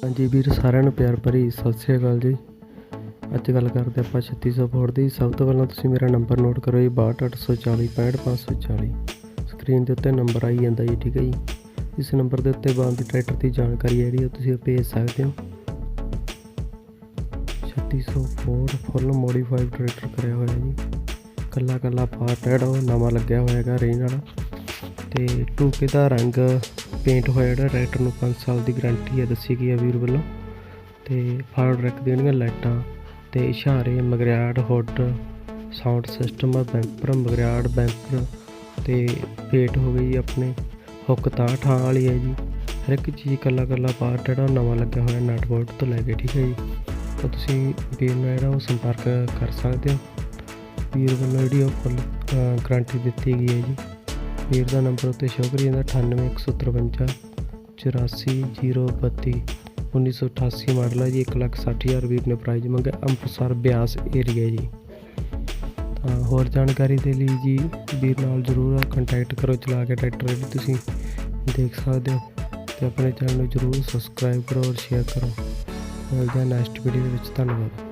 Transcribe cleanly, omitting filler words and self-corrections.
ਹਾਂਜੀ ਵੀਰ, ਸਾਰਿਆਂ ਨੂੰ ਪਿਆਰ ਭਰੀ ਸਤਿ ਸ਼੍ਰੀ ਅਕਾਲ ਜੀ। ਅੱਜ ਗੱਲ ਕਰਦੇ ਆਪਾਂ 3600 ਫੁੱਟ ਦੀ। ਸਭ ਤੋਂ ਪਹਿਲਾਂ ਤੁਸੀਂ ਮੇਰਾ ਨੰਬਰ ਨੋਟ ਕਰੋ ਜੀ, 62 840 65 540। ਸਕਰੀਨ ਦੇ ਉੱਤੇ ਨੰਬਰ ਆਈ ਜਾਂਦਾ ਜੀ, ਠੀਕ ਹੈ ਜੀ। ਇਸ ਨੰਬਰ ਦੇ ਉੱਤੇ ਬਣਦੀ ਟਰੈਕਟਰ ਦੀ ਜਾਣਕਾਰੀ ਜਿਹੜੀ ਉਹ ਤੁਸੀਂ ਭੇਜ ਸਕਦੇ ਹੋ। 3600 ਫੁੱਟ ਫੁੱਲ ਮੋਡੀਫਾਈਡ ਟਰੈਕਟਰ ਕਰਿਆ ਹੋਇਆ ਜੀ। ਕੱਲਾ ਪਾਰਟ ਜਿਹੜਾ ਉਹ ਨਵਾਂ ਲੱਗਿਆ ਹੋਇਆ ਹੈਗਾ ਰੇਂਜ ਵਾਲਾ। ਅਤੇ ਟੂਕੇ ਦਾ ਰੰਗ ਪੇਂਟ ਹੋਇਆ ਜਿਹੜਾ ਟਰੈਕਟਰ ਨੂੰ 5 ਸਾਲ ਦੀ ਗਰੰਟੀ ਹੈ ਦੱਸੀ ਗਈ ਹੈ ਵੀਰ ਵੱਲੋਂ। ਅਤੇ ਫਾਰ ਟਰੈਕ ਦੀਆਂ ਜਿਹੜੀਆਂ ਲਾਈਟਾਂ ਅਤੇ ਇਸ਼ਾਰੇ, ਮਗਰਿਆੜ, ਹੁੱਡ, ਸਾਊਂਡ ਸਿਸਟਮ, ਬੈਂਪਰ, ਮਗਰਿਆੜ, ਬੈਂਪਰ ਅਤੇ ਵੇਟ ਹੋ ਗਈ ਜੀ ਆਪਣੇ। ਹੁੱਕ ਤਾਂ ਠਾਂ ਵਾਲੀ ਹੈ ਜੀ। ਹਰ ਇੱਕ ਚੀਜ਼ ਕੱਲਾ ਪਾਰਟ ਜਿਹੜਾ ਨਵਾਂ ਲੱਗਿਆ ਹੋਇਆ ਨਟ ਬੋਲਟ ਤੋਂ ਲੈ ਕੇ, ਠੀਕ ਹੈ ਜੀ। ਤਾਂ ਤੁਸੀਂ ਵੀਰ ਨਾਲ ਜਿਹੜਾ ਉਹ ਸੰਪਰਕ ਕਰ ਸਕਦੇ ਹੋ। ਵੀਰ ਵੱਲੋਂ ਜਿਹੜੀ ਉਹ ਫੁੱਲ ਗਰੰਟੀ ਦਿੱਤੀ ਗਈ ਹੈ ਜੀ। ਵੀਰ ਦਾ ਨੰਬਰ ਉੱਤੇ ਸ਼ੋ ਕਰੀ ਜਾਂਦਾ 98 153 84 032। 1988 ਮਾਡਲ ਹੈ ਜੀ। 1,60,000 ਵੀਰ ਨੇ ਪ੍ਰਾਈਜ਼ ਮੰਗਿਆ। ਅੰਮ੍ਰਿਤਸਰ ਬਿਆਸ ਏਰੀਆ ਜੀ। ਤਾਂ ਹੋਰ ਜਾਣਕਾਰੀ ਦੇ ਲਈ ਜੀ ਵੀਰ ਨਾਲ ਜ਼ਰੂਰ ਕੰਟੈਕਟ ਕਰੋ। ਚਲਾ ਕੇ ਟਰੈਕਟਰ ਜਿਹੜੀ ਤੁਸੀਂ ਦੇਖ ਸਕਦੇ ਹੋ। ਅਤੇ ਆਪਣੇ ਚੈਨਲ ਨੂੰ ਜ਼ਰੂਰ ਸਬਸਕ੍ਰਾਈਬ ਕਰੋ ਔਰ ਸ਼ੇਅਰ ਕਰੋ। ਮਿਲਦੇ ਹਾਂ ਨੈਕਸਟ ਵੀਡੀਓ ਦੇ ਵਿੱਚ। ਧੰਨਵਾਦ।